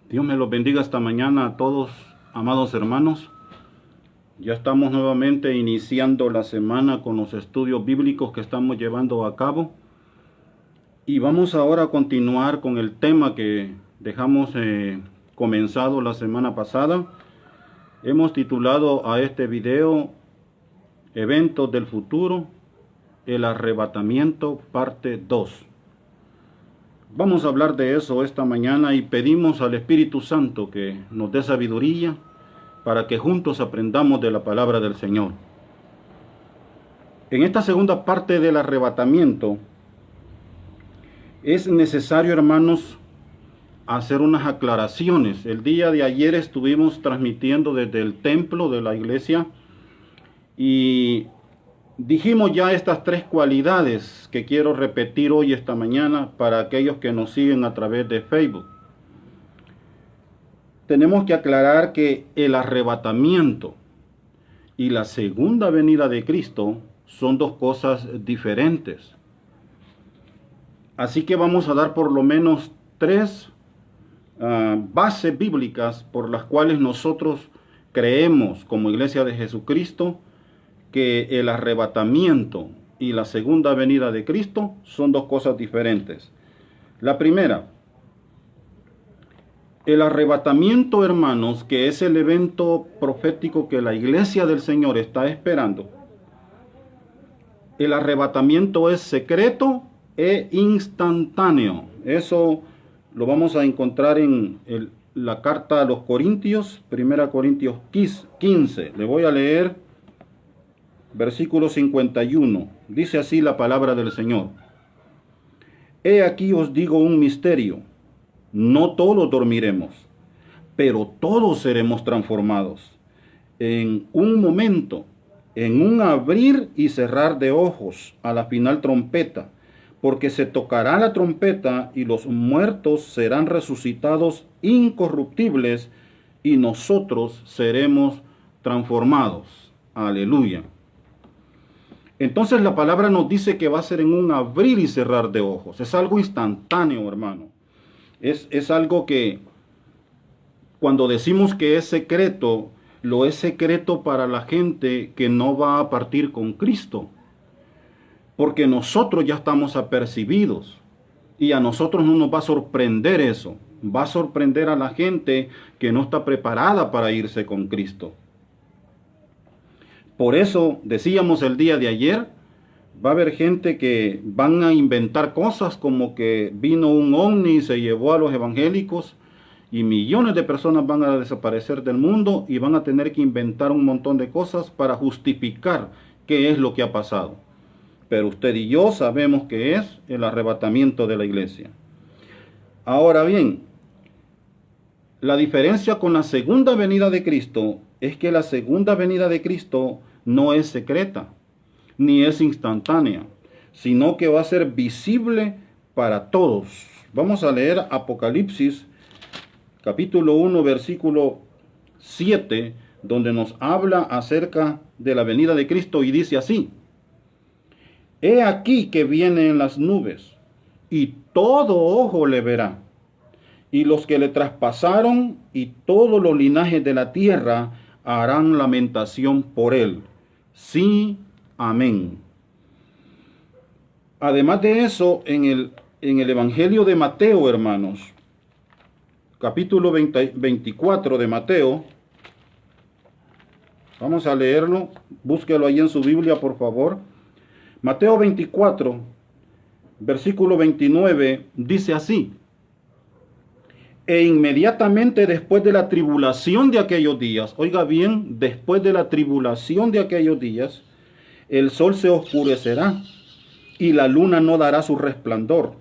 Dios me los bendiga esta mañana a todos, amados hermanos. Ya estamos nuevamente iniciando la semana con los estudios bíblicos que estamos llevando a cabo. Y vamos ahora a continuar con el tema que dejamos comenzado la semana pasada. Hemos titulado a este video Eventos del futuro, el arrebatamiento, parte 2. Vamos a hablar de eso esta mañana y pedimos al Espíritu Santo que nos dé sabiduría para que juntos aprendamos de la palabra del Señor. En esta segunda parte del arrebatamiento es necesario, hermanos, hacer unas aclaraciones. El día de ayer estuvimos transmitiendo desde el templo de la iglesia y dijimos ya estas tres cualidades que quiero repetir hoy esta mañana para aquellos que nos siguen a través de Facebook. Tenemos que aclarar que el arrebatamiento y la segunda venida de Cristo son dos cosas diferentes. Así que vamos a dar por lo menos tres bases bíblicas por las cuales nosotros creemos como Iglesia de Jesucristo que el arrebatamiento y la segunda venida de Cristo son dos cosas diferentes. La primera, el arrebatamiento, hermanos, que es el evento profético que la iglesia del Señor está esperando. El arrebatamiento es secreto e instantáneo. Eso lo vamos a encontrar en la carta a los Corintios, 1 Corintios 15. Le voy a leer versículo 51. Dice así la palabra del Señor. He aquí os digo un misterio. No todos dormiremos, pero todos seremos transformados. En un momento, en un abrir y cerrar de ojos, a la final trompeta, porque se tocará la trompeta y los muertos serán resucitados incorruptibles y nosotros seremos transformados. Aleluya. Entonces la palabra nos dice que va a ser en un abrir y cerrar de ojos. Es algo instantáneo, hermano. Es algo que cuando decimos que es secreto, lo es secreto para la gente que no va a partir con Cristo. Porque nosotros ya estamos apercibidos y a nosotros no nos va a sorprender eso. Va a sorprender a la gente que no está preparada para irse con Cristo. Por eso decíamos el día de ayer, va a haber gente que van a inventar cosas como que vino un ovni y se llevó a los evangélicos y millones de personas van a desaparecer del mundo y van a tener que inventar un montón de cosas para justificar qué es lo que ha pasado. Pero usted y yo sabemos que es el arrebatamiento de la iglesia. Ahora bien, la diferencia con la segunda venida de Cristo es que la segunda venida de Cristo no es secreta, ni es instantánea, sino que va a ser visible para todos. Vamos a leer Apocalipsis, capítulo 1, versículo 7, donde nos habla acerca de la venida de Cristo y dice así: He aquí que viene en las nubes, y todo ojo le verá, y los que le traspasaron y todos los linajes de la tierra harán lamentación por él. Sí, amén. Además de eso, en el Evangelio de Mateo, hermanos, capítulo 24 de Mateo, vamos a leerlo, búsquelo ahí en su Biblia, por favor. Mateo 24, versículo 29, dice así: E inmediatamente después de la tribulación de aquellos días, oiga bien, después de la tribulación de aquellos días, el sol se oscurecerá y la luna no dará su resplandor,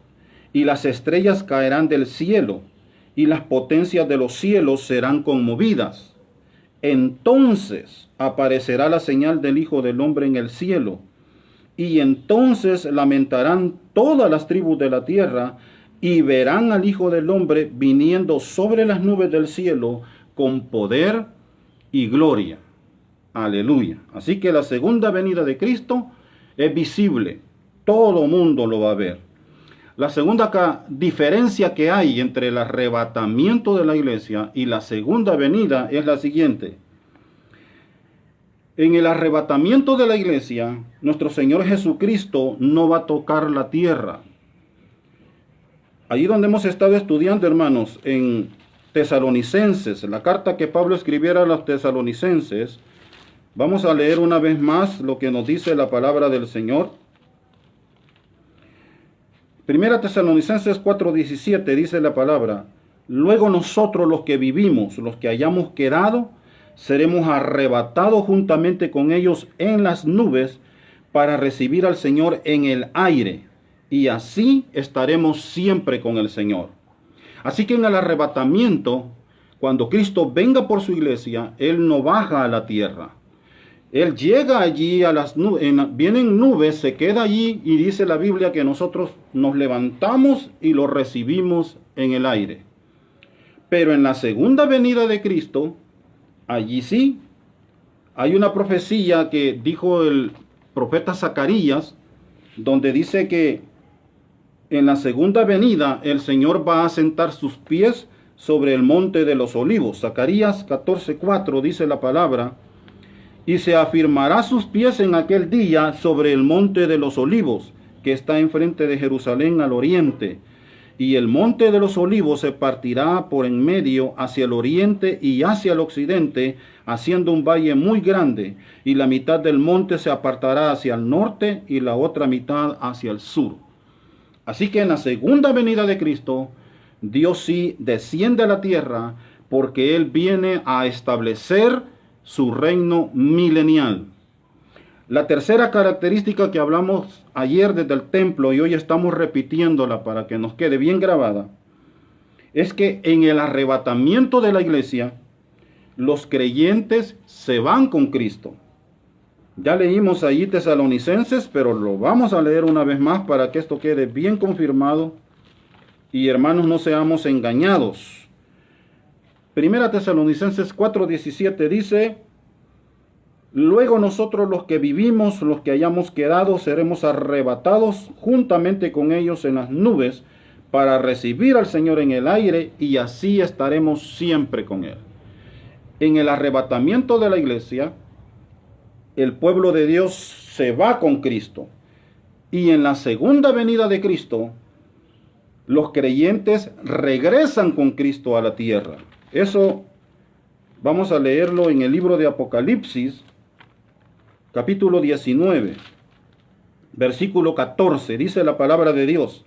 y las estrellas caerán del cielo, y las potencias de los cielos serán conmovidas. Entonces aparecerá la señal del Hijo del Hombre en el cielo, y entonces lamentarán todas las tribus de la tierra, y verán al Hijo del Hombre viniendo sobre las nubes del cielo con poder y gloria. Aleluya. Así que la segunda venida de Cristo es visible. Todo mundo lo va a ver. La segunda diferencia que hay entre el arrebatamiento de la iglesia y la segunda venida es la siguiente. En el arrebatamiento de la iglesia, nuestro Señor Jesucristo no va a tocar la tierra. Allí donde hemos estado estudiando, hermanos, en Tesalonicenses, la carta que Pablo escribiera a los tesalonicenses, vamos a leer una vez más lo que nos dice la palabra del Señor. Primera Tesalonicenses 4:17 dice la palabra: luego nosotros los que vivimos, los que hayamos quedado, seremos arrebatados juntamente con ellos en las nubes para recibir al Señor en el aire, y así estaremos siempre con el Señor. Así que en el arrebatamiento, cuando Cristo venga por su iglesia, Él no baja a la tierra. Él llega allí a las nubes, vienen nubes, se queda allí y dice la Biblia que nosotros nos levantamos y lo recibimos en el aire. Pero en la segunda venida de Cristo, allí sí, hay una profecía que dijo el profeta Zacarías, donde dice que en la segunda venida el Señor va a sentar sus pies sobre el monte de los olivos. Zacarías 14:4 dice la palabra: y se afirmará sus pies en aquel día sobre el monte de los olivos, que está enfrente de Jerusalén al oriente. Y el monte de los olivos se partirá por en medio hacia el oriente y hacia el occidente, haciendo un valle muy grande, y la mitad del monte se apartará hacia el norte y la otra mitad hacia el sur. Así que en la segunda venida de Cristo, Dios sí desciende a la tierra, porque Él viene a establecer su reino milenial. La tercera característica que hablamos ayer desde el templo y hoy estamos repitiéndola para que nos quede bien grabada, es que en el arrebatamiento de la iglesia, los creyentes se van con Cristo. Ya leímos allí Tesalonicenses, pero lo vamos a leer una vez más para que esto quede bien confirmado y, hermanos, no seamos engañados. Primera Tesalonicenses 4:17 dice: luego nosotros los que vivimos, los que hayamos quedado, seremos arrebatados juntamente con ellos en las nubes para recibir al Señor en el aire, y así estaremos siempre con Él. En el arrebatamiento de la iglesia, el pueblo de Dios se va con Cristo. Y en la segunda venida de Cristo, los creyentes regresan con Cristo a la tierra. Eso vamos a leerlo en el libro de Apocalipsis, capítulo 19, versículo 14. Dice la palabra de Dios: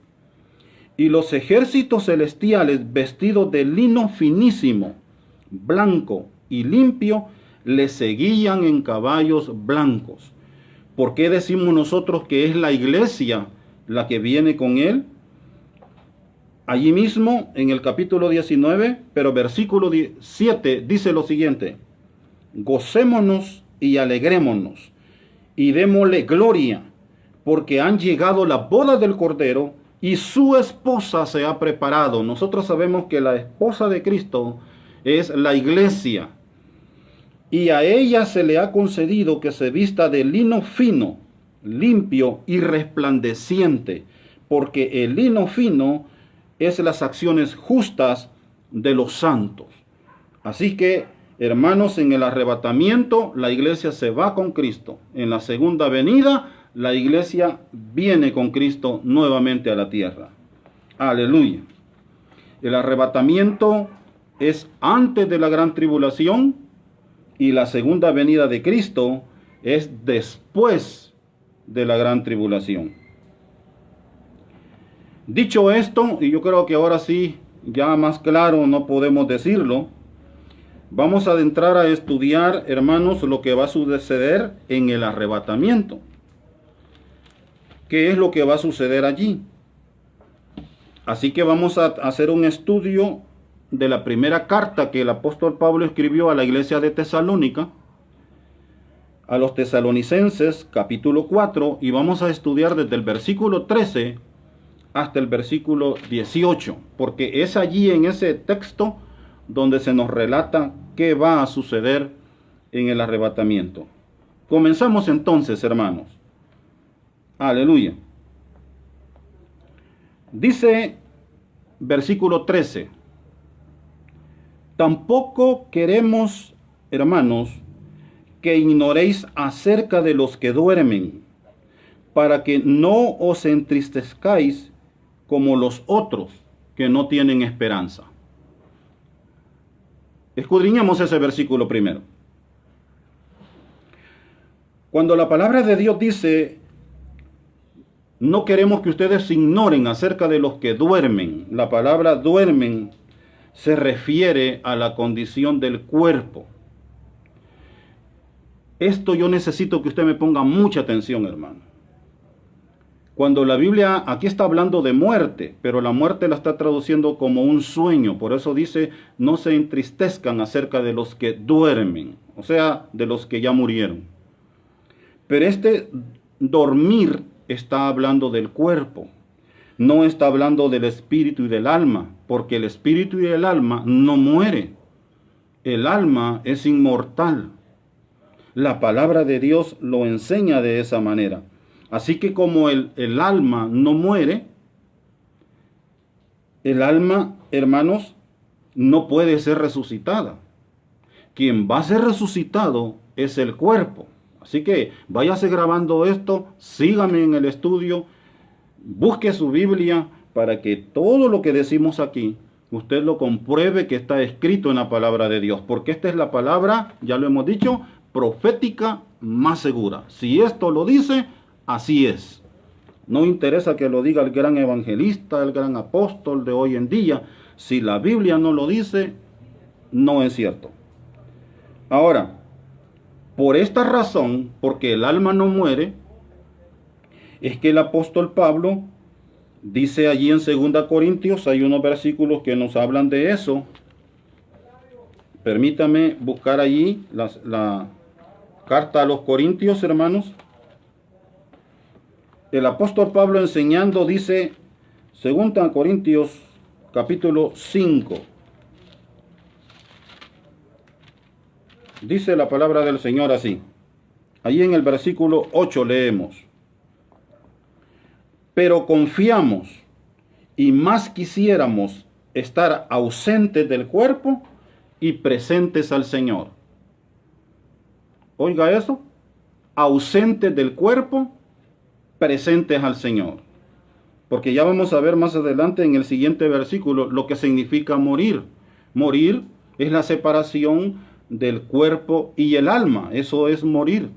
y los ejércitos celestiales, vestidos de lino finísimo, blanco y limpio, le seguían en caballos blancos. ¿Por qué decimos nosotros que es la iglesia la que viene con él? Allí mismo, en el capítulo 19, pero versículo 7, dice lo siguiente: gocémonos y alegrémonos, y démosle gloria, porque han llegado las bodas del Cordero, y su esposa se ha preparado. Nosotros sabemos que la esposa de Cristo es la iglesia, y a ella se le ha concedido que se vista de lino fino, limpio y resplandeciente, porque el lino fino es las acciones justas de los santos. Así que, hermanos, en el arrebatamiento la iglesia se va con Cristo. En la segunda venida la iglesia viene con Cristo nuevamente a la tierra. Aleluya. El arrebatamiento es antes de la gran tribulación y la segunda venida de Cristo es después de la gran tribulación. Dicho esto, y yo creo que ahora sí, ya más claro no podemos decirlo, vamos a adentrar a estudiar, hermanos, lo que va a suceder en el arrebatamiento. ¿Qué es lo que va a suceder allí? Así que vamos a hacer un estudio de la primera carta que el apóstol Pablo escribió a la iglesia de Tesalónica, a los tesalonicenses, capítulo 4, y vamos a estudiar desde el versículo 13 hasta el versículo 18, porque es allí en ese texto donde se nos relata qué va a suceder en el arrebatamiento. Comenzamos entonces, hermanos. Aleluya. Dice versículo 13, tampoco queremos, hermanos, que ignoréis acerca de los que duermen, para que no os entristezcáis como los otros que no tienen esperanza. Escudriñemos ese versículo primero. Cuando la palabra de Dios dice, no queremos que ustedes ignoren acerca de los que duermen, la palabra duermen se refiere a la condición del cuerpo. Esto yo necesito que usted me ponga mucha atención, hermano. Cuando la Biblia aquí está hablando de muerte, pero la muerte la está traduciendo como un sueño. Por eso dice, no se entristezcan acerca de los que duermen, o sea, de los que ya murieron. Pero este dormir está hablando del cuerpo. No está hablando del espíritu y del alma, porque el espíritu y el alma no muere. El alma es inmortal. La palabra de Dios lo enseña de esa manera. Así que como el alma no muere, el alma, hermanos, no puede ser resucitada. Quien va a ser resucitado es el cuerpo. Así que váyase grabando esto, sígame en el estudio, busque su Biblia para que todo lo que decimos aquí, usted lo compruebe que está escrito en la palabra de Dios. Porque esta es la palabra, ya lo hemos dicho, profética más segura. Si esto lo dice, así es. No interesa que lo diga el gran evangelista, el gran apóstol de hoy en día. Si la Biblia no lo dice, no es cierto. Ahora, por esta razón, porque el alma no muere, es que el apóstol Pablo dice allí en 2 Corintios, hay unos versículos que nos hablan de eso. Permítame buscar allí la carta a los Corintios, hermanos. El apóstol Pablo enseñando dice, 2 Corintios capítulo 5. Dice la palabra del Señor así. Allí en el versículo 8 leemos. Pero confiamos y más quisiéramos estar ausentes del cuerpo y presentes al Señor. Oiga eso. Ausentes del cuerpo, presentes al Señor. Porque ya vamos a ver más adelante en el siguiente versículo lo que significa morir. Morir es la separación del cuerpo y el alma. Eso es morir.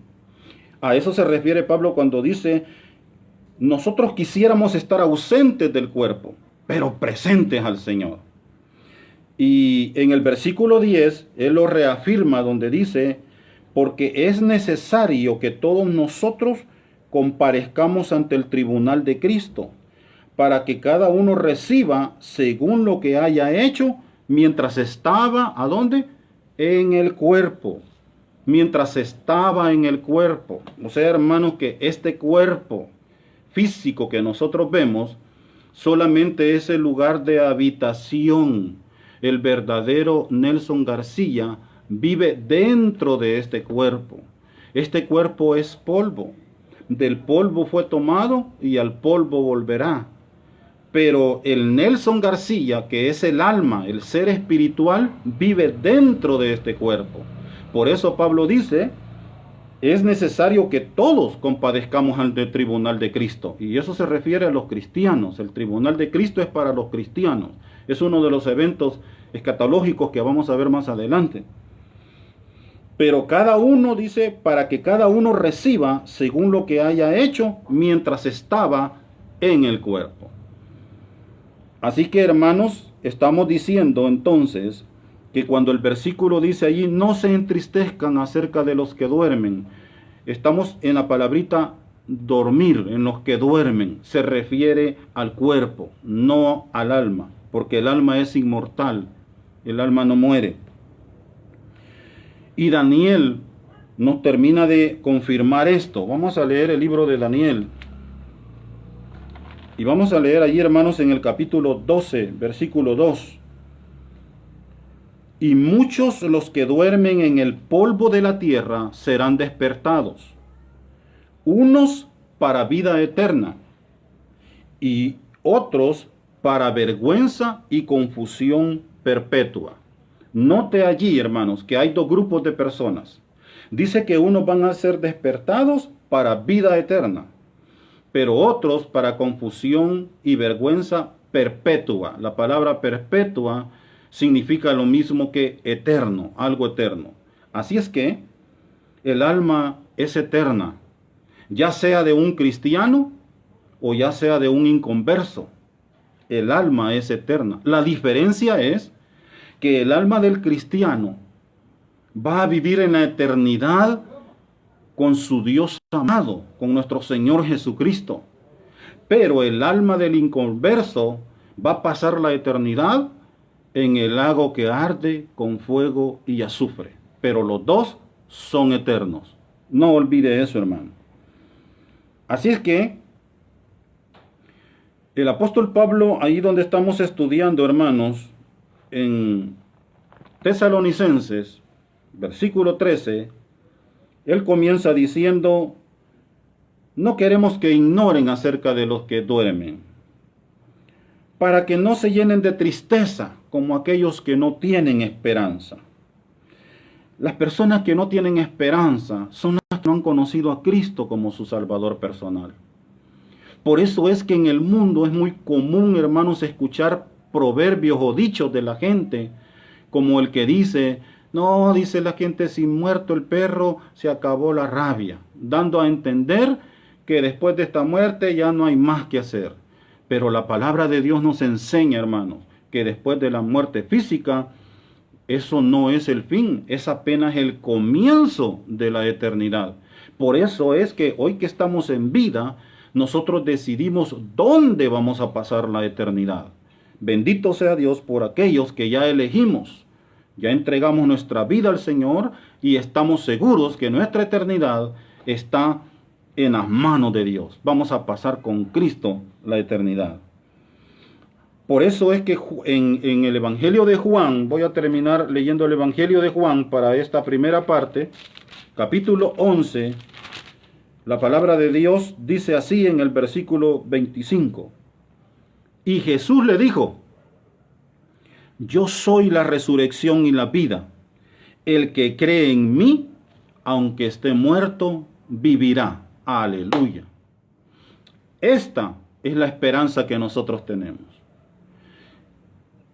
A eso se refiere Pablo cuando dice, nosotros quisiéramos estar ausentes del cuerpo, pero presentes al Señor. Y en el versículo 10, él lo reafirma donde dice, porque es necesario que todos nosotros comparezcamos ante el tribunal de Cristo, para que cada uno reciba según lo que haya hecho mientras estaba, ¿a dónde? En el cuerpo. Mientras estaba en el cuerpo. O sea, hermanos, que este cuerpo físico que nosotros vemos solamente es el lugar de habitación. El verdadero Nelson García vive dentro de este cuerpo. Este cuerpo es polvo. Del polvo fue tomado y al polvo volverá. Pero el Nelson García, que es el alma, el ser espiritual, vive dentro de este cuerpo. Por eso Pablo dice, es necesario que todos compadezcamos ante el tribunal de Cristo. Y eso se refiere a los cristianos. El tribunal de Cristo es para los cristianos. Es uno de los eventos escatológicos que vamos a ver más adelante. Pero cada uno dice, para que cada uno reciba según lo que haya hecho mientras estaba en el cuerpo. Así que, hermanos, estamos diciendo entonces que cuando el versículo dice allí, no se entristezcan acerca de los que duermen, estamos en la palabrita dormir, en los que duermen. Se refiere al cuerpo, no al alma, porque el alma es inmortal, el alma no muere. Y Daniel nos termina de confirmar esto. Vamos a leer el libro de Daniel. Y vamos a leer allí, hermanos, en el capítulo 12, versículo 2. Y muchos los que duermen en el polvo de la tierra serán despertados, unos para vida eterna y otros para vergüenza y confusión perpetua. Note allí, hermanos, que hay dos grupos de personas. Dice que unos van a ser despertados para vida eterna, pero otros para confusión y vergüenza perpetua. La palabra perpetua significa lo mismo que eterno, algo eterno. Así es que el alma es eterna, ya sea de un cristiano o ya sea de un inconverso. El alma es eterna. La diferencia es que el alma del cristiano va a vivir en la eternidad con su Dios amado, con nuestro Señor Jesucristo. Pero el alma del inconverso va a pasar la eternidad en el lago que arde con fuego y azufre. Pero los dos son eternos. No olvide eso, hermano. Así es que el apóstol Pablo, ahí donde estamos estudiando, hermanos, en Tesalonicenses, versículo 13, él comienza diciendo: no queremos que ignoren acerca de los que duermen, para que no se llenen de tristeza como aquellos que no tienen esperanza. Las personas que no tienen esperanza son las que no han conocido a Cristo como su Salvador personal. Por eso es que en el mundo es muy común, hermanos, escuchar proverbios o dichos de la gente, como el que dice: no, dice la gente, si muerto el perro, se acabó la rabia, dando a entender que después de esta muerte ya no hay más que hacer. Pero la palabra de Dios nos enseña, hermanos, que después de la muerte física, eso no es el fin, es apenas el comienzo de la eternidad. Por eso es que hoy que estamos en vida, nosotros decidimos dónde vamos a pasar la eternidad. Bendito sea Dios por aquellos que ya elegimos. Ya entregamos nuestra vida al Señor y estamos seguros que nuestra eternidad está en las manos de Dios. Vamos a pasar con Cristo la eternidad. Por eso es que en el Evangelio de Juan, voy a terminar leyendo el Evangelio de Juan para esta primera parte, capítulo 11, la palabra de Dios dice así en el versículo 25. Y Jesús le dijo: yo soy la resurrección y la vida. El que cree en mí, aunque esté muerto, vivirá. Aleluya. Esta es la esperanza que nosotros tenemos.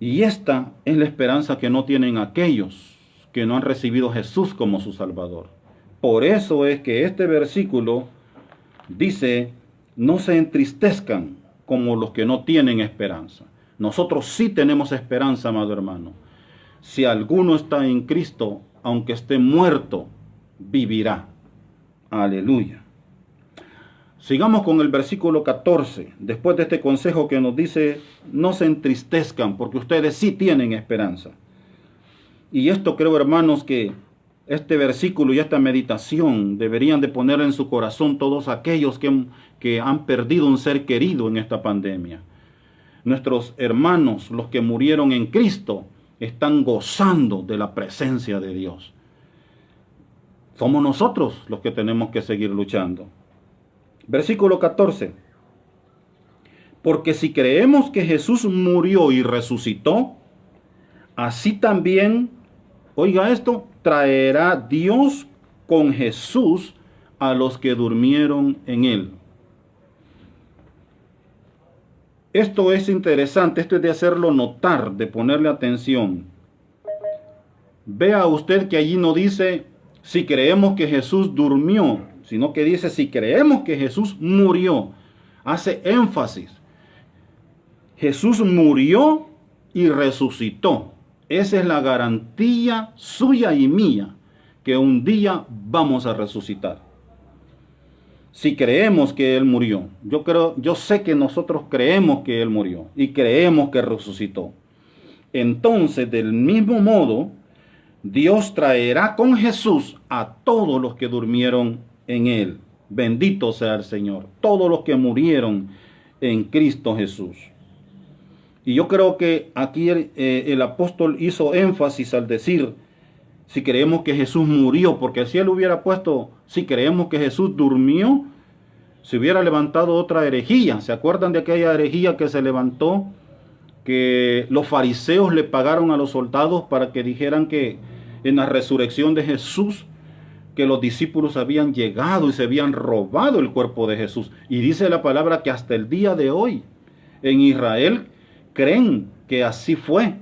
Y esta es la esperanza que no tienen aquellos que no han recibido a Jesús como su Salvador. Por eso es que este versículo dice: no se entristezcan como los que no tienen esperanza. Nosotros sí tenemos esperanza, amado hermano. Si alguno está en Cristo, aunque esté muerto, vivirá. Aleluya. Sigamos con el versículo 14. Después de este consejo que nos dice: no se entristezcan, porque ustedes sí tienen esperanza. Y esto creo, hermanos, que este versículo y esta meditación deberían de poner en su corazón todos aquellos que han perdido un ser querido en esta pandemia. Nuestros hermanos, los que murieron en Cristo, están gozando de la presencia de Dios. Somos nosotros los que tenemos que seguir luchando. Versículo 14. Porque si creemos que Jesús murió y resucitó, así también, oiga esto, traerá Dios con Jesús a los que durmieron en él. Esto es interesante, esto es de hacerlo notar, de ponerle atención. Vea usted que allí no dice si creemos que Jesús durmió, sino que dice si creemos que Jesús murió. Hace énfasis. Jesús murió y resucitó. Esa es la garantía suya y mía, que un día vamos a resucitar. Si creemos que Él murió, yo sé que nosotros creemos que Él murió y creemos que resucitó. Entonces, del mismo modo, Dios traerá con Jesús a todos los que durmieron en Él. Bendito sea el Señor. Todos los que murieron en Cristo Jesús. Y yo creo que aquí el apóstol hizo énfasis al decir, si creemos que Jesús murió, porque si él hubiera puesto, si creemos que Jesús durmió, se hubiera levantado otra herejía. ¿Se acuerdan de aquella herejía que se levantó? Que los fariseos le pagaron a los soldados para que dijeran que en la resurrección de Jesús, que los discípulos habían llegado y se habían robado el cuerpo de Jesús. Y dice la palabra que hasta el día de hoy en Israel creen que así fue,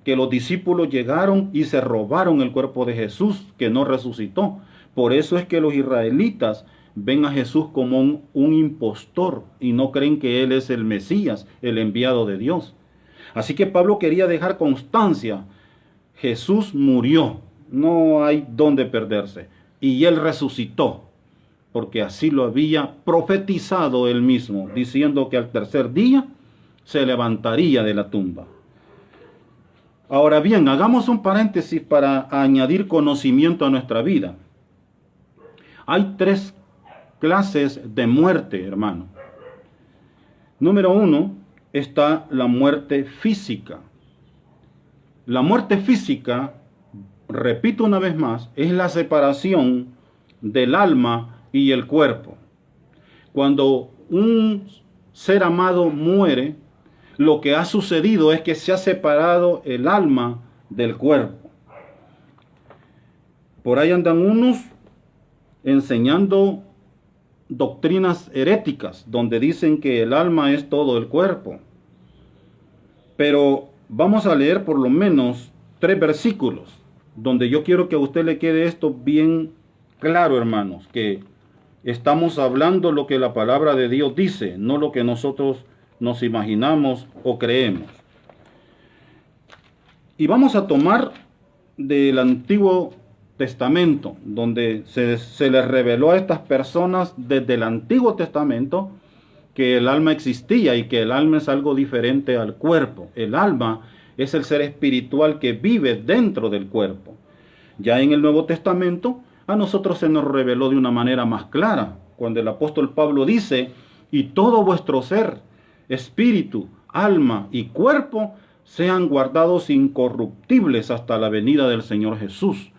que los discípulos llegaron y se robaron el cuerpo de Jesús, que no resucitó. Por eso es que los israelitas ven a Jesús como un impostor y no creen que Él es el Mesías, el enviado de Dios. Así que Pablo quería dejar constancia. Jesús murió, no hay dónde perderse. Y Él resucitó, porque así lo había profetizado Él mismo, diciendo que al tercer día se levantaría de la tumba. Ahora bien, hagamos un paréntesis para añadir conocimiento a nuestra vida. Hay tres clases de muerte, hermano. Número 1 está la muerte física. La muerte física, repito una vez más, es la separación del alma y el cuerpo. Cuando un ser amado muere, lo que ha sucedido es que se ha separado el alma del cuerpo. Por ahí andan unos enseñando doctrinas heréticas, donde dicen que el alma es todo el cuerpo. Pero vamos a leer por lo menos 3 versículos, donde yo quiero que a usted le quede esto bien claro, hermanos, que estamos hablando lo que la palabra de Dios dice, no lo que nosotros nos imaginamos o creemos. Y vamos a tomar del Antiguo Testamento, donde se les reveló a estas personas desde el Antiguo Testamento que el alma existía y que el alma es algo diferente al cuerpo. El alma es el ser espiritual que vive dentro del cuerpo. Ya en el Nuevo Testamento a nosotros se nos reveló de una manera más clara, cuando el apóstol Pablo dice: y todo vuestro ser, espíritu, alma y cuerpo sean guardados incorruptibles hasta la venida del Señor Jesús.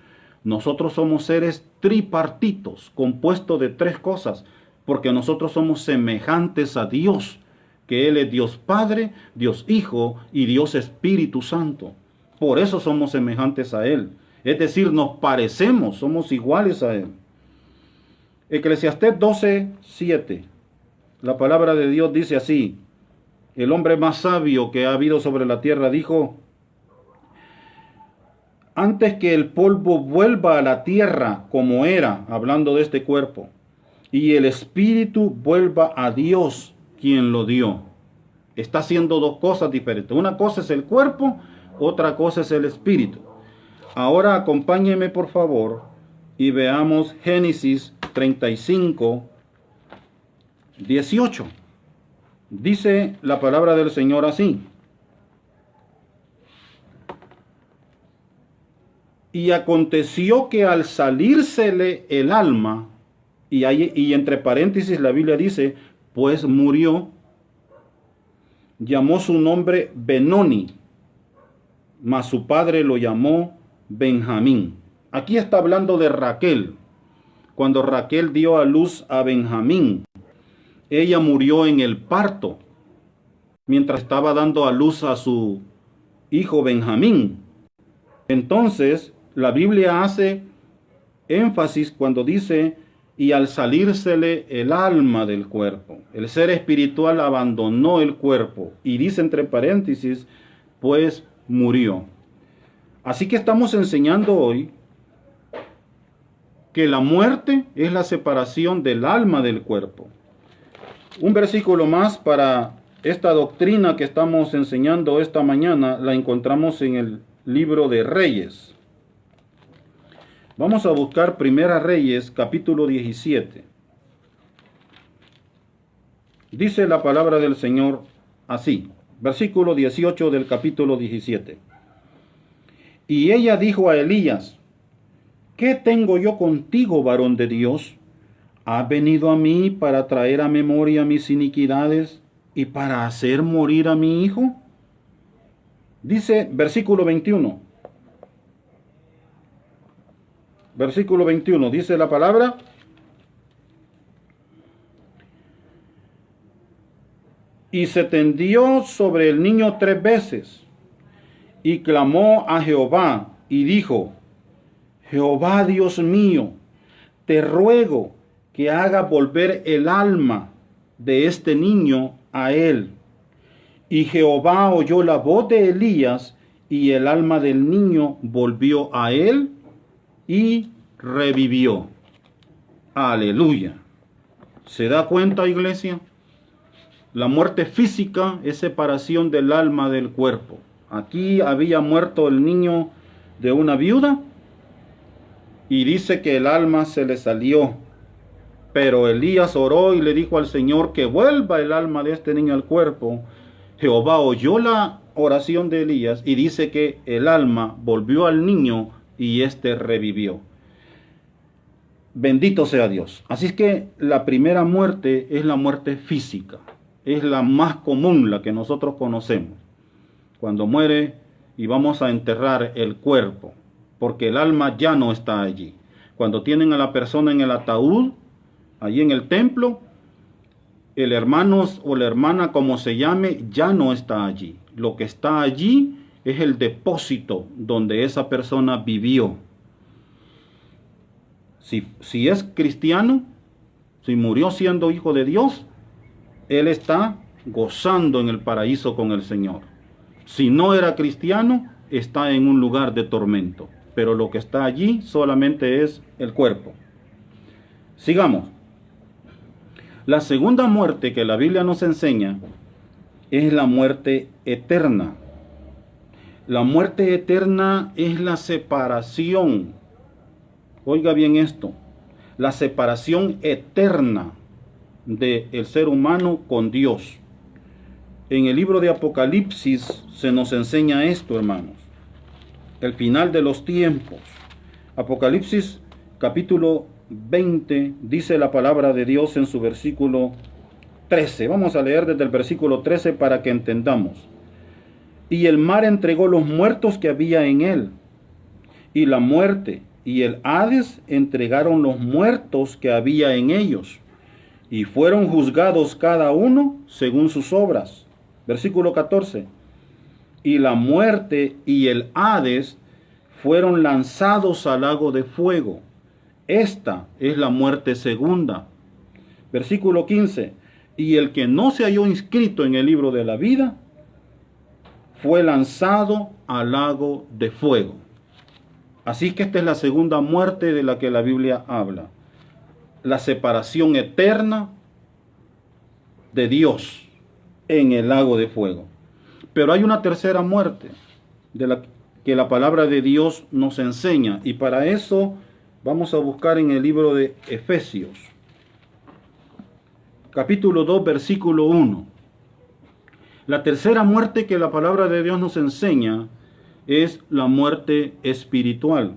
Nosotros somos seres tripartitos, compuestos de 3 cosas, porque nosotros somos semejantes a Dios, que Él es Dios Padre, Dios Hijo y Dios Espíritu Santo. Por eso somos semejantes a Él. Es decir, nos parecemos, somos iguales a Él. Eclesiastés 12:7. La palabra de Dios dice así: el hombre más sabio que ha habido sobre la tierra dijo: antes que el polvo vuelva a la tierra como era, hablando de este cuerpo, y el espíritu vuelva a Dios, quien lo dio. Está haciendo 2 cosas diferentes. Una cosa es el cuerpo, otra cosa es el espíritu. Ahora acompáñenme por favor y veamos Génesis 35:18. Dice la palabra del Señor así: y aconteció que al salírsele el alma, y entre paréntesis la Biblia dice, pues murió, llamó su nombre Benoni, mas su padre lo llamó Benjamín. Aquí está hablando de Raquel. Cuando Raquel dio a luz a Benjamín, ella murió en el parto, mientras estaba dando a luz a su hijo Benjamín. Entonces, la Biblia hace énfasis cuando dice: y al salírsele el alma del cuerpo. El ser espiritual abandonó el cuerpo. Y dice entre paréntesis, pues murió. Así que estamos enseñando hoy que la muerte es la separación del alma del cuerpo. Un versículo más para esta doctrina que estamos enseñando esta mañana la encontramos en el libro de Reyes. Vamos a buscar Primera Reyes, capítulo 17. Dice la palabra del Señor así, versículo 18 del capítulo 17. Y ella dijo a Elías: ¿qué tengo yo contigo, varón de Dios? ¿Has venido a mí para traer a memoria mis iniquidades y para hacer morir a mi hijo? Dice versículo 21. Versículo 21, dice la palabra: Y se tendió sobre el niño 3 veces, y clamó a Jehová, y dijo: Jehová Dios mío, te ruego que haga volver el alma de este niño a él. Y Jehová oyó la voz de Elías, y el alma del niño volvió a él, y revivió. Aleluya. ¿Se da cuenta, iglesia? La muerte física es separación del alma del cuerpo. Aquí había muerto el niño de una viuda, y dice que el alma se le salió. Pero Elías oró y le dijo al Señor que vuelva el alma de este niño al cuerpo. Jehová oyó la oración de Elías y dice que el alma volvió al niño y éste revivió. Bendito sea Dios. Así es que la primera muerte es la muerte física. Es la más común, la que nosotros conocemos. Cuando muere y vamos a enterrar el cuerpo, porque el alma ya no está allí. Cuando tienen a la persona en el ataúd, allí en el templo, el hermano o la hermana, como se llame, ya no está allí. Lo que está allí es el depósito donde esa persona vivió. Si es cristiano, si murió siendo hijo de Dios, él está gozando en el paraíso con el Señor. Si no era cristiano, está en un lugar de tormento. Pero lo que está allí solamente es el cuerpo. Sigamos. La segunda muerte que la Biblia nos enseña es la muerte eterna. La muerte eterna es la separación. Oiga bien esto. La separación eterna del ser humano con Dios. En el libro de Apocalipsis se nos enseña esto, hermanos. El final de los tiempos. Apocalipsis capítulo 20 dice la palabra de Dios en su versículo 13. Vamos a leer desde el versículo 13 para que entendamos. Y el mar entregó los muertos que había en él, y la muerte y el Hades entregaron los muertos que había en ellos, y fueron juzgados cada uno según sus obras. Versículo 14. Y la muerte y el Hades fueron lanzados al lago de fuego. Esta es la muerte segunda. Versículo 15. Y el que no se halló inscrito en el libro de la vida fue lanzado al lago de fuego. Así que esta es la segunda muerte de la que la Biblia habla. La separación eterna de Dios en el lago de fuego. Pero hay una tercera muerte de la que la palabra de Dios nos enseña. Y para eso vamos a buscar en el libro de Efesios. Capítulo 2, versículo 1. La tercera muerte que la palabra de Dios nos enseña es la muerte espiritual.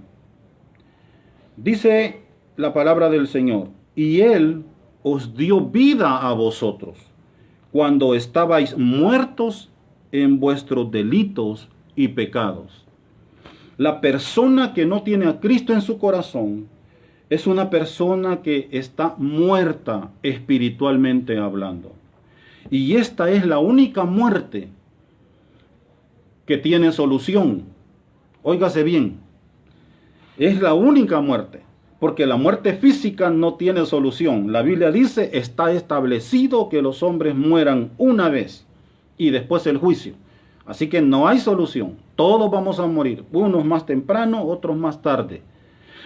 Dice la palabra del Señor: y Él os dio vida a vosotros, cuando estabais muertos en vuestros delitos y pecados. La persona que no tiene a Cristo en su corazón es una persona que está muerta espiritualmente hablando. Y esta es la única muerte que tiene solución. Óigase bien, es la única muerte, porque la muerte física no tiene solución. La Biblia dice: está establecido que los hombres mueran una vez y después el juicio. Así que no hay solución. Todos vamos a morir, unos más temprano, otros más tarde.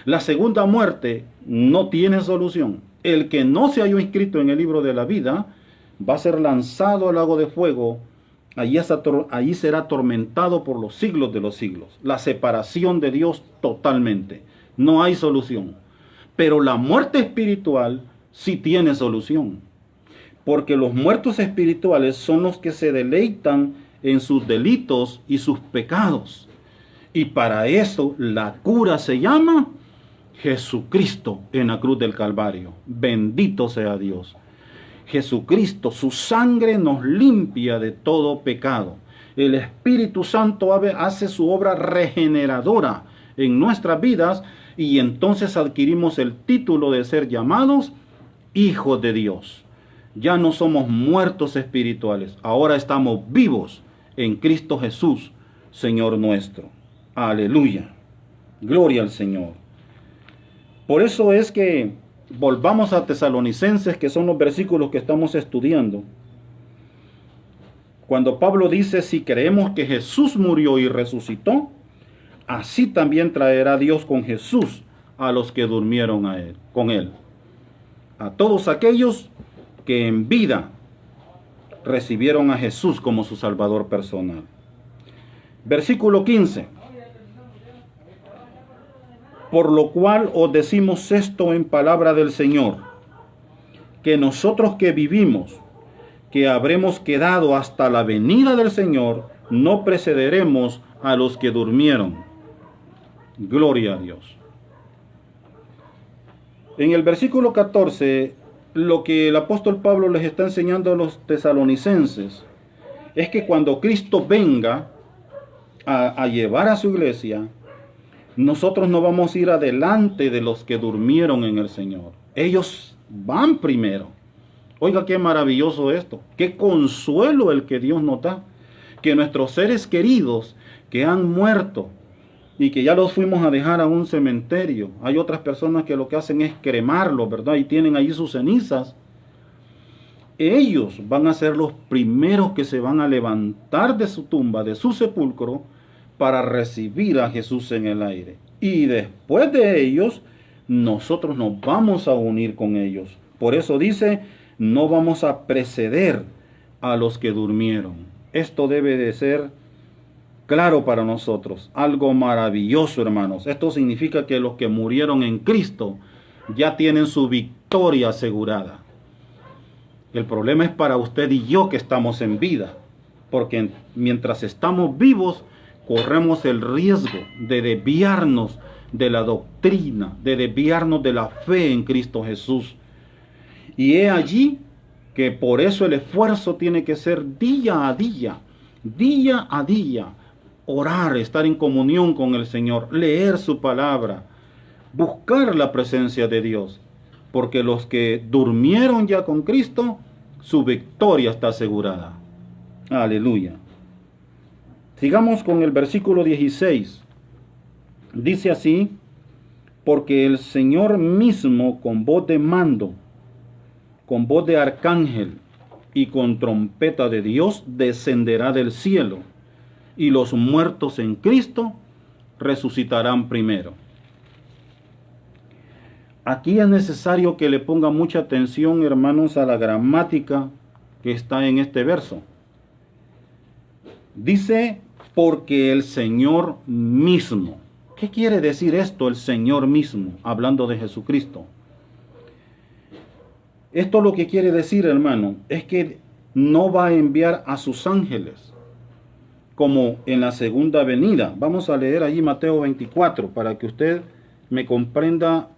La segunda muerte no tiene solución. El que no se haya inscrito en el libro de la vida va a ser lanzado al lago de fuego. Allí será atormentado por los siglos de los siglos. La separación de Dios totalmente. No hay solución. Pero la muerte espiritual sí tiene solución. Porque los muertos espirituales son los que se deleitan en sus delitos y sus pecados. Y para eso la cura se llama Jesucristo en la cruz del Calvario. Bendito sea Dios. Jesucristo, su sangre nos limpia de todo pecado. El Espíritu Santo hace su obra regeneradora en nuestras vidas y entonces adquirimos el título de ser llamados hijos de Dios. Ya no somos muertos espirituales, ahora estamos vivos en Cristo Jesús, Señor nuestro. Aleluya. Gloria al Señor. Por eso es que volvamos a Tesalonicenses, que son los versículos que estamos estudiando. Cuando Pablo dice, si creemos que Jesús murió y resucitó, así también traerá Dios con Jesús a los que durmieron con él. A todos aquellos que en vida recibieron a Jesús como su Salvador personal. Versículo 15. Por lo cual os decimos esto en palabra del Señor, que nosotros que vivimos, que habremos quedado hasta la venida del Señor, no precederemos a los que durmieron. Gloria a Dios. En el versículo 14, lo que el apóstol Pablo les está enseñando a los tesalonicenses es que cuando Cristo venga a llevar a su iglesia, nosotros no vamos a ir adelante de los que durmieron en el Señor. Ellos van primero. Oiga, qué maravilloso esto. Qué consuelo el que Dios nos da. Que nuestros seres queridos que han muerto y que ya los fuimos a dejar a un cementerio. Hay otras personas que lo que hacen es cremarlos, ¿verdad? Y tienen allí sus cenizas. Ellos van a ser los primeros que se van a levantar de su tumba, de su sepulcro, para recibir a Jesús en el aire. Y después de ellos, nosotros nos vamos a unir con ellos. Por eso dice, no vamos a preceder a los que durmieron. Esto debe de ser claro para nosotros. Algo maravilloso, hermanos. Esto significa que los que murieron en Cristo ya tienen su victoria asegurada. El problema es para usted y yo que estamos en vida. Porque mientras estamos vivos, corremos el riesgo de desviarnos de la doctrina, de desviarnos de la fe en Cristo Jesús. Y he allí que por eso el esfuerzo tiene que ser día a día, orar, estar en comunión con el Señor, leer su palabra, buscar la presencia de Dios, porque los que durmieron ya con Cristo, su victoria está asegurada. Aleluya. Sigamos con el versículo 16. Dice así, porque el Señor mismo con voz de mando, con voz de arcángel y con trompeta de Dios descenderá del cielo, y los muertos en Cristo resucitarán primero. Aquí es necesario que le ponga mucha atención, hermanos, a la gramática que está en este verso. Dice, porque el Señor mismo. ¿Qué quiere decir esto, el Señor mismo? Hablando de Jesucristo. Esto lo que quiere decir, hermano, es que no va a enviar a sus ángeles, como en la segunda venida. Vamos a leer allí Mateo 24, para que usted me comprenda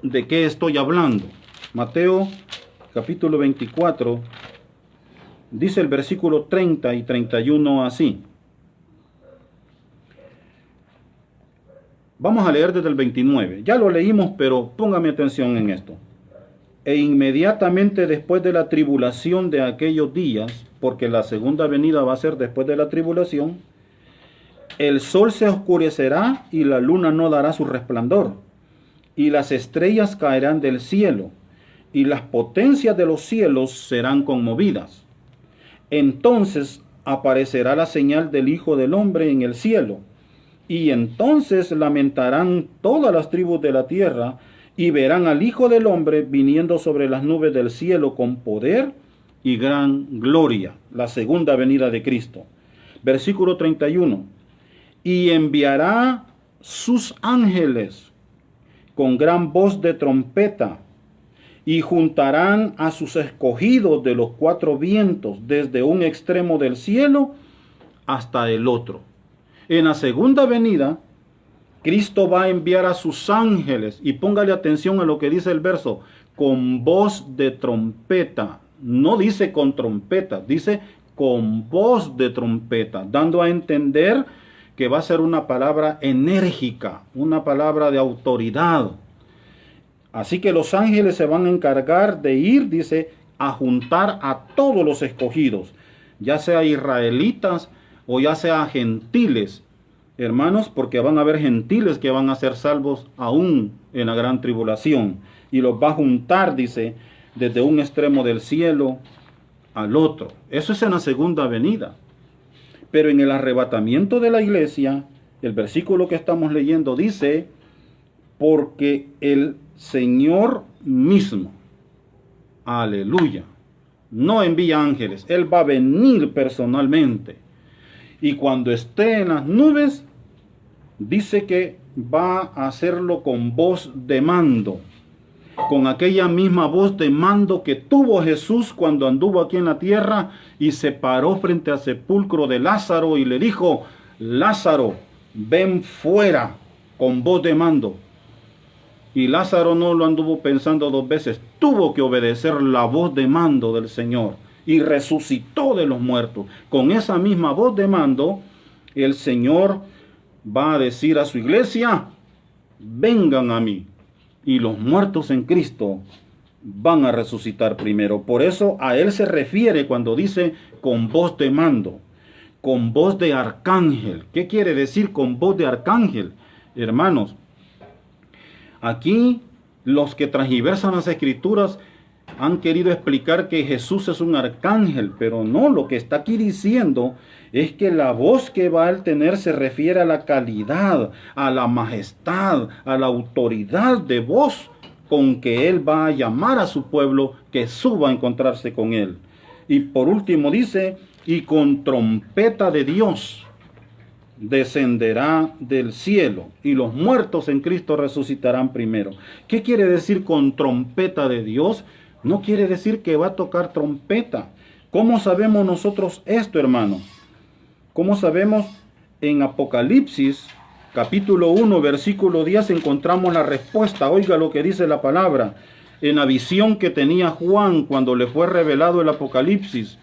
de qué estoy hablando. Mateo capítulo 24, dice el versículo 30 y 31 así. Vamos a leer desde el 29. Ya lo leímos, pero póngame atención en esto. E inmediatamente después de la tribulación de aquellos días, porque la segunda venida va a ser después de la tribulación, el sol se oscurecerá y la luna no dará su resplandor, y las estrellas caerán del cielo, y las potencias de los cielos serán conmovidas. Entonces aparecerá la señal del Hijo del Hombre en el cielo, y entonces lamentarán todas las tribus de la tierra, y verán al Hijo del Hombre viniendo sobre las nubes del cielo con poder y gran gloria. La segunda venida de Cristo. Versículo 31. Y enviará sus ángeles con gran voz de trompeta, y juntarán a sus escogidos de los cuatro vientos, desde un extremo del cielo hasta el otro. En la segunda venida, Cristo va a enviar a sus ángeles, y póngale atención a lo que dice el verso, con voz de trompeta. No dice con trompeta, dice con voz de trompeta, dando a entender que va a ser una palabra enérgica, una palabra de autoridad. Así que los ángeles se van a encargar de ir, dice, a juntar a todos los escogidos, ya sea israelitas o ya sea gentiles, hermanos, porque van a haber gentiles que van a ser salvos aún en la gran tribulación. Y los va a juntar, dice, desde un extremo del cielo al otro. Eso es en la segunda venida. Pero en el arrebatamiento de la iglesia, el versículo que estamos leyendo dice, porque el Señor mismo, aleluya, no envía ángeles, Él va a venir personalmente. Y cuando esté en las nubes, dice que va a hacerlo con voz de mando, con aquella misma voz de mando que tuvo Jesús cuando anduvo aquí en la tierra y se paró frente al sepulcro de Lázaro y le dijo, Lázaro, ven fuera, con voz de mando. Y Lázaro no lo anduvo pensando dos veces, tuvo que obedecer la voz de mando del Señor y resucitó de los muertos. Con esa misma voz de mando, el Señor va a decir a su iglesia, vengan a mí. Y los muertos en Cristo van a resucitar primero. Por eso a Él se refiere cuando dice con voz de mando, con voz de arcángel. ¿Qué quiere decir con voz de arcángel? Hermanos, aquí los que transgiversan las escrituras han querido explicar que Jesús es un arcángel, pero no, lo que está aquí diciendo es que la voz que va a tener se refiere a la calidad, a la majestad, a la autoridad de voz con que Él va a llamar a su pueblo que suba a encontrarse con Él. Y por último dice, y con trompeta de Dios descenderá del cielo y los muertos en Cristo resucitarán primero. ¿Qué quiere decir con trompeta de Dios? No quiere decir que va a tocar trompeta. ¿Cómo sabemos nosotros esto, hermano? ¿Cómo sabemos? En Apocalipsis, capítulo 1, versículo 10, encontramos la respuesta. Oiga lo que dice la palabra. En la visión que tenía Juan cuando le fue revelado el Apocalipsis.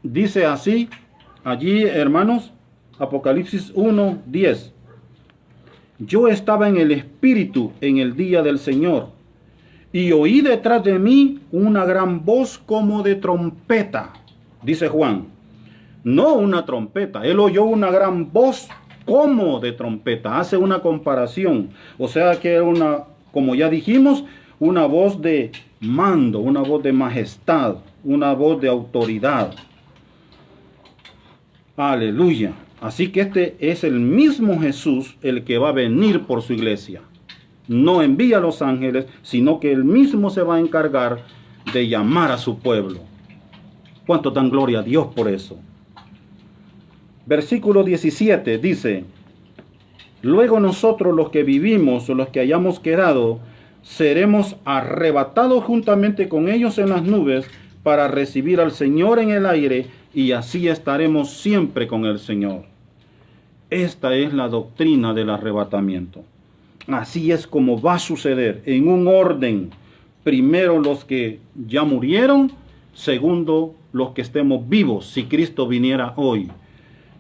Dice así, allí, hermanos, Apocalipsis 1, 10. Yo estaba en el Espíritu en el día del Señor, y oí detrás de mí una gran voz como de trompeta, dice Juan. No una trompeta, él oyó una gran voz como de trompeta, hace una comparación. O sea que era una, como ya dijimos, una voz de mando, una voz de majestad, una voz de autoridad. Aleluya. Así que este es el mismo Jesús el que va a venir por su iglesia. No envía a los ángeles, sino que él mismo se va a encargar de llamar a su pueblo. ¿Cuánto dan gloria a Dios por eso? Versículo 17 dice, luego nosotros los que vivimos o los que hayamos quedado, seremos arrebatados juntamente con ellos en las nubes para recibir al Señor en el aire y así estaremos siempre con el Señor. Esta es la doctrina del arrebatamiento. Así es como va a suceder, en un orden. Primero los que ya murieron, segundo los que estemos vivos, si Cristo viniera hoy.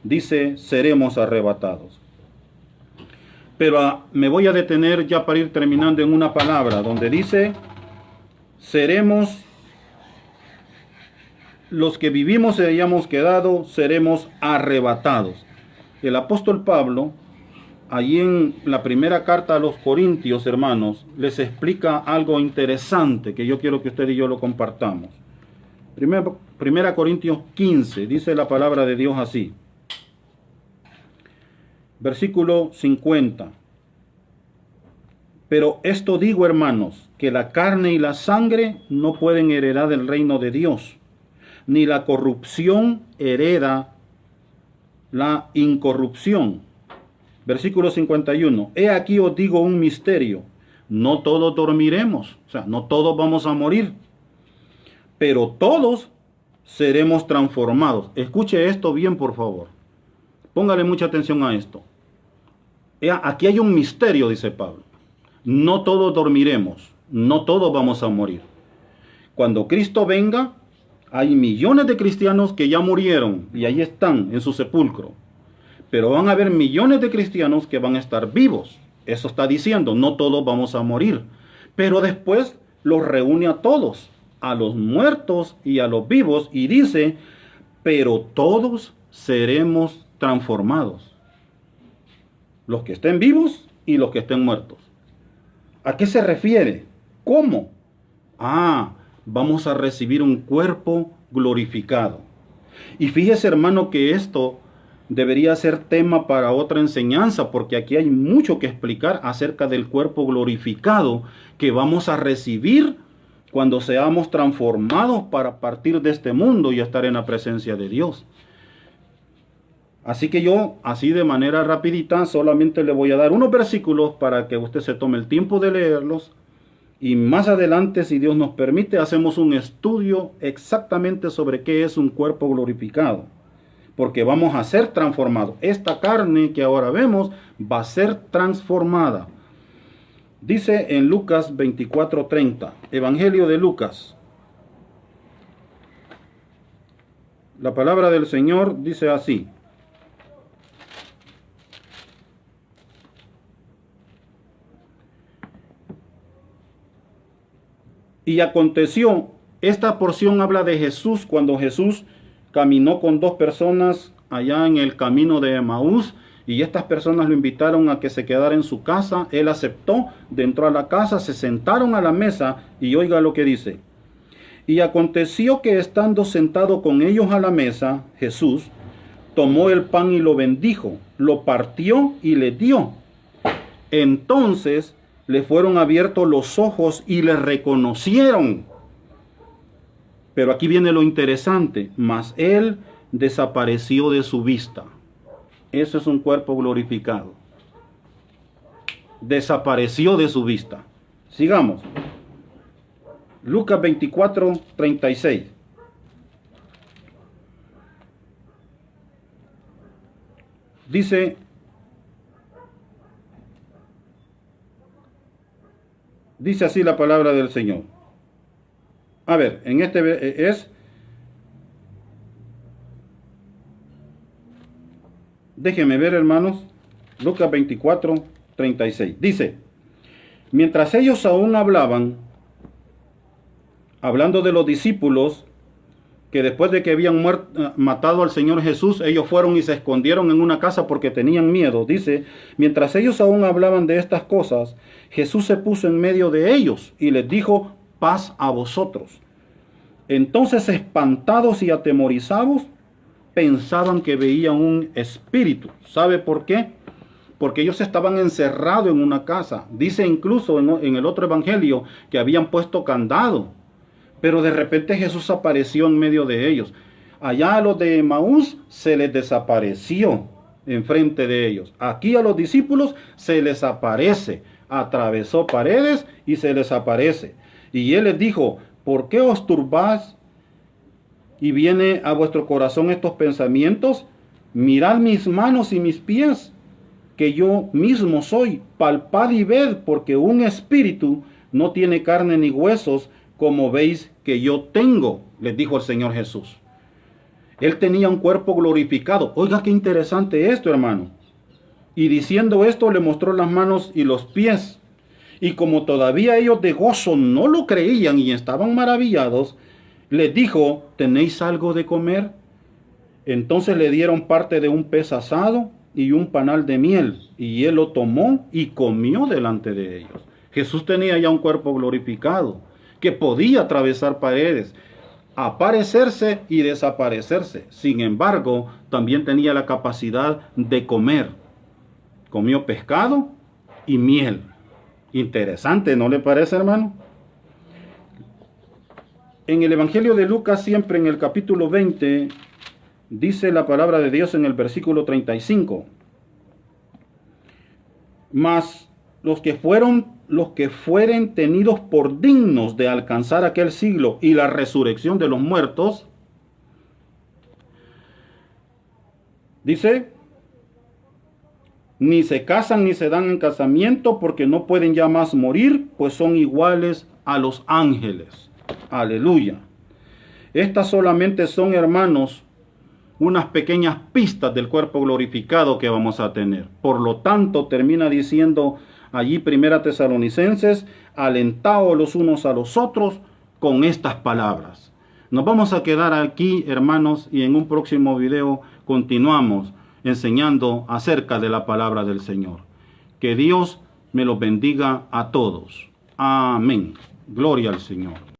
Dice, seremos arrebatados. Pero me voy a detener ya para ir terminando en una palabra, donde dice, seremos, los que vivimos y hayamos quedado, seremos arrebatados. El apóstol Pablo, allí en la primera carta a los Corintios, hermanos, explica algo interesante que yo quiero que usted y yo lo compartamos. Primera Corintios 15, dice la palabra de Dios así. Versículo 50. Pero esto digo, hermanos, que la carne y la sangre no pueden heredar el reino de Dios, ni la corrupción hereda la incorrupción. Versículo 51. He aquí os digo un misterio. No todos dormiremos, o sea, no todos vamos a morir, pero todos seremos transformados. Escuche esto bien, por favor. Póngale mucha atención a esto. Aquí hay un misterio, dice Pablo. No todos dormiremos, no todos vamos a morir. Cuando Cristo venga, hay millones de cristianos que ya murieron y ahí están en su sepulcro. Pero van a haber millones de cristianos que van a estar vivos. Eso está diciendo, no todos vamos a morir. Pero después los reúne a todos a los muertos y a los vivos, y dice, pero todos seremos transformados. Los que estén vivos y los que estén muertos. ¿A qué se refiere? ¿Cómo? Vamos a recibir un cuerpo glorificado. Y fíjese, hermano, que esto debería ser tema para otra enseñanza, porque aquí hay mucho que explicar acerca del cuerpo glorificado que vamos a recibir cuando seamos transformados para partir de este mundo y estar en la presencia de Dios. Así que yo, así de manera rapidita, solamente le voy a dar unos versículos para que usted se tome el tiempo de leerlos. Y más adelante, si Dios nos permite, hacemos un estudio exactamente sobre qué es un cuerpo glorificado. Porque vamos a ser transformados. Esta carne que ahora vemos va a ser transformada. Dice en Lucas 24:30, Evangelio de Lucas. La palabra del Señor dice así. Y aconteció, esta porción habla de Jesús, cuando Jesús caminó con dos personas allá en el camino de Emaús, y estas personas lo invitaron a que se quedara en su casa. Él aceptó, entró a la casa, se sentaron a la mesa, y oiga lo que dice. Y aconteció que estando sentado con ellos a la mesa, Jesús tomó el pan y lo bendijo, lo partió y le dio. Entonces le fueron abiertos los ojos y le reconocieron. Pero aquí viene lo interesante, mas él desapareció de su vista. Eso es un cuerpo glorificado. Desapareció de su vista. Sigamos. Lucas 24:36. Dice así la palabra del Señor. A ver, en este es... Déjenme ver, hermanos. Lucas 24:36. Dice, mientras ellos aún hablaban, hablando de los discípulos, que después de que habían matado al Señor Jesús, ellos fueron y se escondieron en una casa porque tenían miedo. Dice, mientras ellos aún hablaban de estas cosas, Jesús se puso en medio de ellos y les dijo, paz a vosotros. Entonces, espantados y atemorizados, pensaban que veían un espíritu. ¿Sabe por qué? Porque ellos estaban encerrados en una casa. Dice incluso en el otro evangelio que habían puesto candado. Pero de repente Jesús apareció en medio de ellos. Allá a los de Emaús se les desapareció enfrente de ellos. Aquí a los discípulos se les aparece. Atravesó paredes y se les aparece. Y él les dijo, ¿por qué os turbáis y viene a vuestro corazón estos pensamientos? Mirad mis manos y mis pies, que yo mismo soy. Palpad y ved, porque un espíritu no tiene carne ni huesos, como veis que yo tengo, les dijo el Señor Jesús. Él tenía un cuerpo glorificado. Oiga qué interesante esto, hermano. Y diciendo esto, le mostró las manos y los pies. Y como todavía ellos de gozo no lo creían y estaban maravillados, les dijo, ¿tenéis algo de comer? Entonces le dieron parte de un pez asado y un panal de miel, y él lo tomó y comió delante de ellos. Jesús tenía ya un cuerpo glorificado, que podía atravesar paredes, aparecerse y desaparecerse. Sin embargo, también tenía la capacidad de comer. Comió pescado y miel. Interesante, ¿no le parece, hermano? En el Evangelio de Lucas, siempre en el capítulo 20, dice la palabra de Dios en el versículo 35. Mas los que fueren tenidos por dignos de alcanzar aquel siglo y la resurrección de los muertos, dice, ni se casan ni se dan en casamiento, porque no pueden ya más morir, pues son iguales a los ángeles. Aleluya. Estas solamente son, hermanos, unas pequeñas pistas del cuerpo glorificado que vamos a tener. Por lo tanto, termina diciendo allí 1 Tesalonicenses, alentaos los unos a los otros con estas palabras. Nos vamos a quedar aquí, hermanos, y en un próximo video continuamos enseñando acerca de la palabra del Señor. Que Dios me los bendiga a todos. Amén. Gloria al Señor.